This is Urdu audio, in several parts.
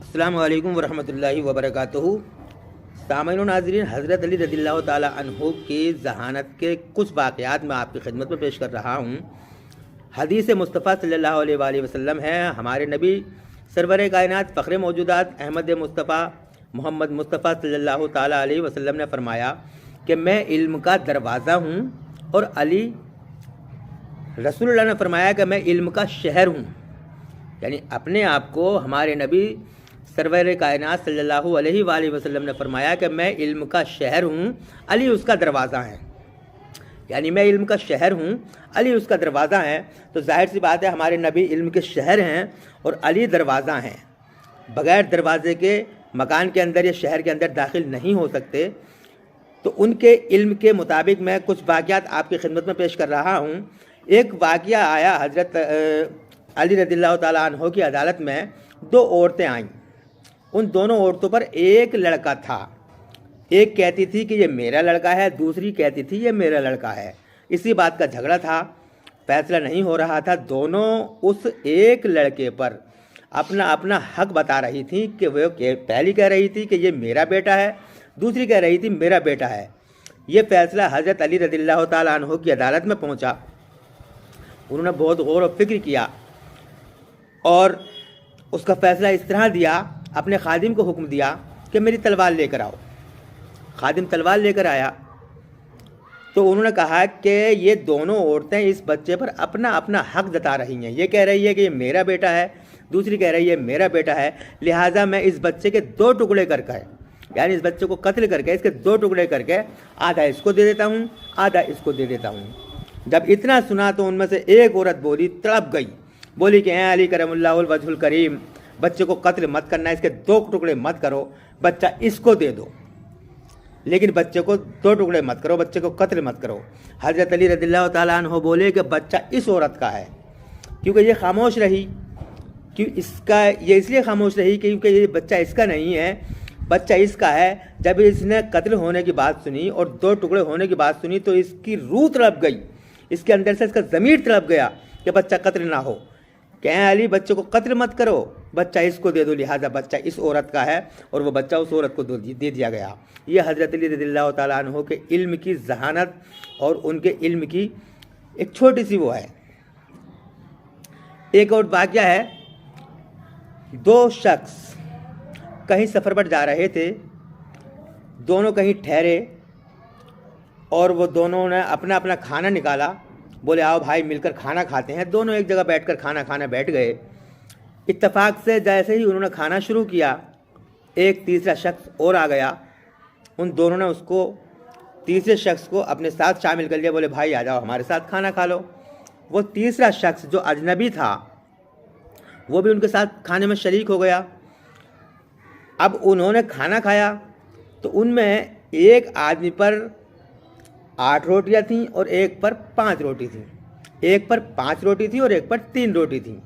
السلام علیکم ورحمۃ اللہ وبرکاتہ۔ سامعین و ناظرین، حضرت علی رضی اللہ تعالیٰ عنہ کی ذہانت کے کچھ واقعات میں آپ کی خدمت میں پیش کر رہا ہوں۔ حدیث مصطفیٰ صلی اللہ علیہ وآلہ وسلم ہے، ہمارے نبی سرور کائنات فخر موجودات احمد مصطفیٰ محمد مصطفیٰ صلی اللہ تعالیٰ علیہ وسلم نے فرمایا کہ میں علم کا دروازہ ہوں، اور علی رسول اللہ نے فرمایا کہ میں علم کا شہر ہوں۔ یعنی اپنے آپ کو ہمارے نبی سرور کائنات صلی اللہ علیہ وآلہ وسلم نے فرمایا کہ میں علم کا شہر ہوں، علی اس کا دروازہ ہے۔ یعنی میں علم کا شہر ہوں، علی اس کا دروازہ ہے۔ تو ظاہر سی بات ہے ہمارے نبی علم کے شہر ہیں اور علی دروازہ ہیں۔ بغیر دروازے کے مکان کے اندر یا شہر کے اندر داخل نہیں ہو سکتے۔ تو ان کے علم کے مطابق میں کچھ واقعات آپ کی خدمت میں پیش کر رہا ہوں۔ ایک واقعہ آیا، حضرت علی رضی اللہ تعالیٰ عنہ کی عدالت میں دو عورتیں آئیں۔ ان دونوں عورتوں پر ایک لڑکا تھا۔ ایک کہتی تھی کہ یہ میرا لڑکا ہے، دوسری کہتی تھی یہ میرا لڑکا ہے۔ اسی بات کا جھگڑا تھا، فیصلہ نہیں ہو رہا تھا۔ دونوں اس ایک لڑکے پر اپنا اپنا حق بتا رہی تھیں کہ وہ پہلی کہہ رہی تھی کہ یہ میرا بیٹا ہے، دوسری کہہ رہی تھی میرا بیٹا ہے۔ یہ فیصلہ حضرت علی رضی اللہ تعالیٰ عنہ کی عدالت میں پہنچا۔ انہوں نے بہت غور و فکر کیا اور اس کا فیصلہ اس طرح دیا، اپنے خادم کو حکم دیا کہ میری تلوار لے کر آؤ۔ خادم تلوار لے کر آیا تو انہوں نے کہا کہ یہ دونوں عورتیں اس بچے پر اپنا اپنا حق جتا رہی ہیں۔ یہ کہہ رہی ہے کہ یہ میرا بیٹا ہے، دوسری کہہ رہی ہے میرا بیٹا ہے، لہٰذا میں اس بچے کے دو ٹکڑے کر کے، یعنی اس بچے کو قتل کر کے اس کے دو ٹکڑے کر کے آدھا اس کو دے دیتا ہوں، آدھا اس کو دے دیتا ہوں۔ جب اتنا سنا تو ان میں سے ایک عورت بولی، تڑپ گئی، بولی کہ اے علی کرم اللہ الوجہ الکریم، بچے کو قتل مت کرنا، اس کے دو ٹکڑے مت کرو، بچہ اس کو دے دو، لیکن بچے کو دو ٹکڑے مت کرو، بچے کو قتل مت کرو۔ حضرت علی رضی اللہ تعالیٰ عنہ بولے کہ بچہ اس عورت کا ہے، کیونکہ یہ خاموش رہی، یہ اس لیے خاموش رہی کیونکہ یہ بچہ اس کا نہیں ہے، بچہ اس کا ہے۔ جب اس نے قتل ہونے کی بات سنی اور دو ٹکڑے ہونے کی بات سنی تو اس کی روح تڑپ گئی، اس کے اندر سے اس کا ضمیر تڑپ گیا کہ بچہ قتل نہ ہو۔ کہ اے علی بچے کو قتل مت کرو، بچہ اس کو دے دو، لہٰذا بچہ اس عورت کا ہے، اور وہ بچہ اس عورت کو دے دیا گیا۔ یہ حضرت علی رضی اللہ تعالیٰ عنہ کے علم کی ذہانت اور ان کے علم کی ایک چھوٹی سی وہ ہے۔ ایک اور واقعہ ہے، دو شخص کہیں سفر پر جا رہے تھے، دونوں کہیں ٹھہرے اور وہ دونوں نے اپنا اپنا کھانا نکالا، بولے آؤ بھائی مل کر کھانا کھاتے ہیں۔ دونوں ایک جگہ بیٹھ کر کھانا کھانا بیٹھ گئے۔ اتفاق سے جیسے ہی انہوں نے کھانا شروع کیا، ایک تیسرا شخص اور آ گیا۔ ان دونوں نے اس کو، تیسرے شخص کو اپنے ساتھ شامل کر لیا، بولے بھائی آ جاؤ ہمارے ساتھ کھانا کھا لو۔ وہ تیسرا شخص جو اجنبی تھا وہ بھی ان کے ساتھ کھانے میں شریک ہو گیا۔ اب انہوں نے کھانا کھایا تو ان میں ایک آدمی پر 8 روٹیاں تھیں اور ایک پر 5 روٹی تھیں، ایک پر 5 روٹی تھی اور ایک پر 3 روٹی تھیں۔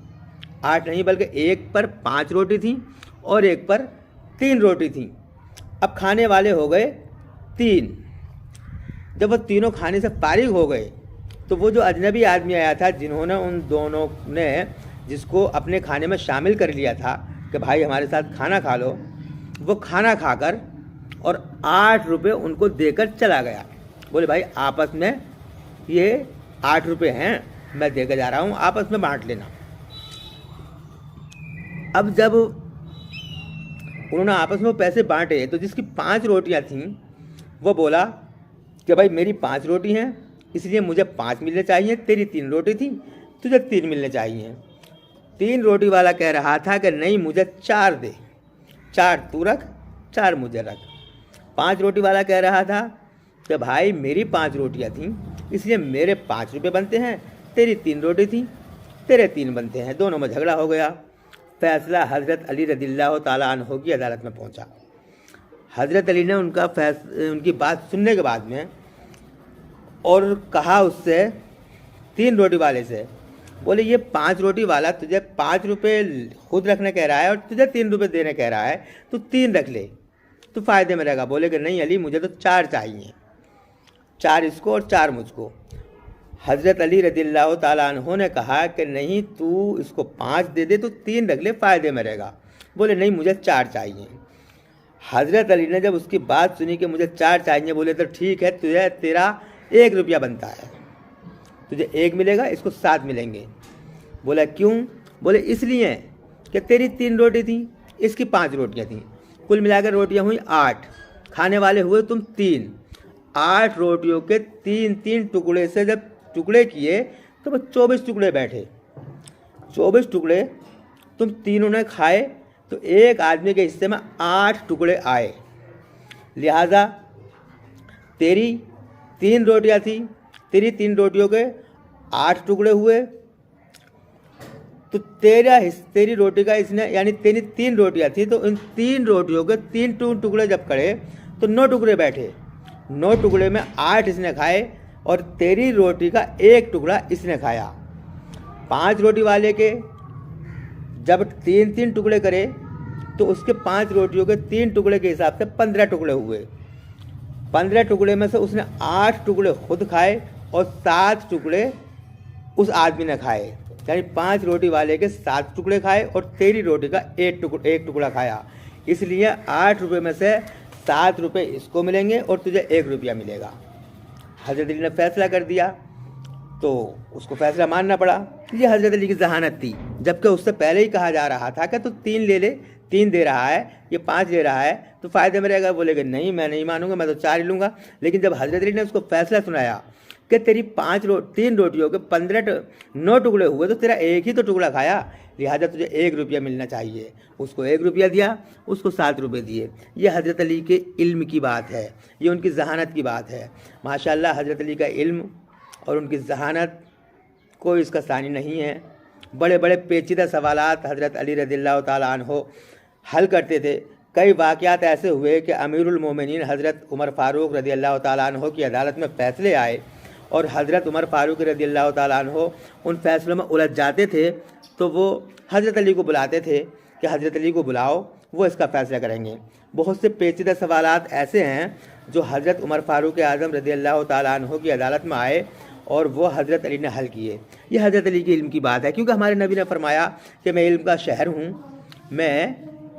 8 نہیں بلکہ ایک پر 5 روٹی تھیں اور ایک پر 3 روٹی تھیں۔ اب کھانے والے ہو گئے 3۔ جب وہ تینوں کھانے سے فارغ ہو گئے تو وہ جو اجنبی آدمی آیا تھا، جنہوں نے ان دونوں نے جس کو اپنے کھانے میں شامل کر لیا تھا کہ بھائی ہمارے ساتھ کھانا کھا لو، وہ کھانا کھا کر اور 8 روپے ان کو دے کر چلا گیا۔ بولے بھائی آپس میں یہ 8 روپے ہیں، میں دے کے جا رہا ہوں، آپس میں بانٹ لینا۔ اب جب انہوں نے آپس میں پیسے بانٹے تو جس کی 5 روٹیاں تھیں وہ بولا کہ بھائی میری 5 روٹی ہیں، اس لیے مجھے 5 ملنے چاہیے، تیری 3 روٹی تھی، تجھے 3 ملنے چاہیے۔ 3 روٹی والا کہہ رہا تھا کہ نہیں مجھے 4 دے، 4 تو رکھ، 4 مجھے رکھ۔ 5 روٹی والا کہہ رہا تھا کہ بھائی میری 5 روٹیاں تھیں، اس لیے میرے 5 روپے بنتے ہیں، تیری 3 روٹی تھی، تیرے 3 بنتے ہیں۔ دونوں میں جھگڑا ہو گیا۔ فیصلہ حضرت علی رضی اللہ تعالیٰ عنہ کی عدالت میں پہنچا۔ حضرت علی نے ان کی بات سننے کے بعد میں اور کہا اس سے، 3 روٹی والے سے، بولے یہ 5 روٹی والا تجھے 5 روپے خود رکھنے کہہ رہا ہے اور تجھے 3 روپے دینے کہہ رہا ہے، تو 3 رکھ لے تو فائدے میں رہے گا۔ بولے کہ نہیں علی مجھے تو 4 چاہیے، 4 اس کو اور 4 مجھ کو۔ حضرت علی رضی اللہ تعالیٰ عنہ نے کہا کہ نہیں تو اس کو 5 دے دے تو 3 رکھ لے، فائدے میں رہے گا۔ بولے نہیں مجھے 4 چاہیے۔ حضرت علی نے جب اس کی بات سنی کہ مجھے 4 چاہیے، بولے تو ٹھیک ہے، تیرا 1 روپیہ بنتا ہے، تجھے 1 ملے گا، اس کو 7 ملیں گے۔ بولا کیوں؟ بولے اس لیے کہ تیری 3 روٹی تھیں، اس کی 5 روٹیاں تھیں، کل ملا کر روٹیاں ہوئی 8، کھانے والے ہوئے تم 3، 8 روٹیوں کے 3 ٹکڑے سے جب ٹکڑے کیے تو وہ 24 ٹکڑے بیٹھے، 24 ٹکڑے تم تینوں نے کھائے تو ایک آدمی کے حصے میں 8 ٹکڑے آئے، لہذا تیری 3 روٹیاں تھیں، تیری 3 روٹیوں کے 8 ٹکڑے ہوئے، تو تیری روٹی کا اس نے یعنی تیری 3 روٹیاں تھیں تو ان 3 روٹیوں کے 3 ٹکڑے جب کرے تو 9 ٹکڑے بیٹھے، 9 ٹکڑے میں 8 اس نے کھائے اور تیری روٹی کا 1 ٹکڑا اس نے کھایا۔ 5 روٹی والے کے جب 3 ٹکڑے کرے تو اس کے 5 روٹیوں کے 3 ٹکڑے کے حساب سے 15 ٹکڑے ہوئے، 15 ٹکڑے میں سے اس نے 8 ٹکڑے خود کھائے اور 7 ٹکڑے اس آدمی نے کھائے، یعنی 5 روٹی والے کے 7 ٹکڑے کھائے اور تیری روٹی کا 1 ٹکڑا کھایا، اس لیے 8 روپے میں سے 7 روپے اس کو ملیں گے اور تجھے 1 روپیہ ملے گا۔ حضرت علی نے فیصلہ کر دیا تو اس کو فیصلہ ماننا پڑا۔ یہ حضرت علی کی ذہانت تھی، جبکہ اس سے پہلے ہی کہا جا رہا تھا کہ تو 3 لے لے، 3 دے رہا ہے، یہ 5 لے رہا ہے تو فائدے میں رہے گا۔ بولے کہ نہیں میں نہیں مانوں گا، میں تو 4 ہی لوں گا۔ لیکن جب حضرت علی نے اس کو فیصلہ سنایا کہ تیری 3 روٹیوں کے 9 ٹکڑے ہوئے تو تیرا 1 ہی تو ٹکڑا کھایا، لہٰذا تجھے 1 روپیہ ملنا چاہیے، اس کو 1 روپیہ دیا، اس کو 7 روپے دیے۔ یہ حضرت علی کے علم کی بات ہے، یہ ان کی ذہانت کی بات ہے۔ ماشاءاللہ حضرت علی کا علم اور ان کی ذہانت کوئی اس کا ثانی نہیں ہے۔ بڑے بڑے پیچیدہ سوالات حضرت علی رضی اللہ تعالیٰ عنہ حل کرتے تھے۔ کئی واقعات ایسے ہوئے کہ امیر المومنین حضرت عمر فاروق رضی اللہ تعالیٰ عنہ کی عدالت میں فیصلے آئے اور حضرت عمر فاروق رضی اللہ تعالیٰ عنہ ان فیصلوں میں الجھ جاتے تھے تو وہ حضرت علی کو بلاتے تھے کہ حضرت علی کو بلاؤ، وہ اس کا فیصلہ کریں گے۔ بہت سے پیچیدہ سوالات ایسے ہیں جو حضرت عمر فاروق اعظم رضی اللہ تعالیٰ عنہ کی عدالت میں آئے اور وہ حضرت علی نے حل کیے۔ یہ حضرت علی کے علم کی بات ہے، کیونکہ ہمارے نبی نے فرمایا کہ میں علم کا شہر ہوں، میں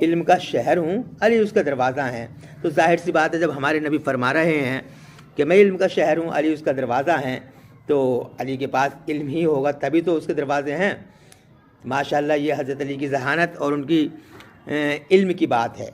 علم کا شہر ہوں، علی اس کا دروازہ ہیں۔ تو ظاہر سی بات ہے جب ہمارے نبی فرما رہے ہیں کہ میں علم کا شہر ہوں، علی اس کا دروازہ ہیں، تو علی کے پاس علم ہی ہوگا تبھی تو اس کے دروازے ہیں۔ ماشاءاللہ یہ حضرت علی کی ذہانت اور ان کی علم کی بات ہے۔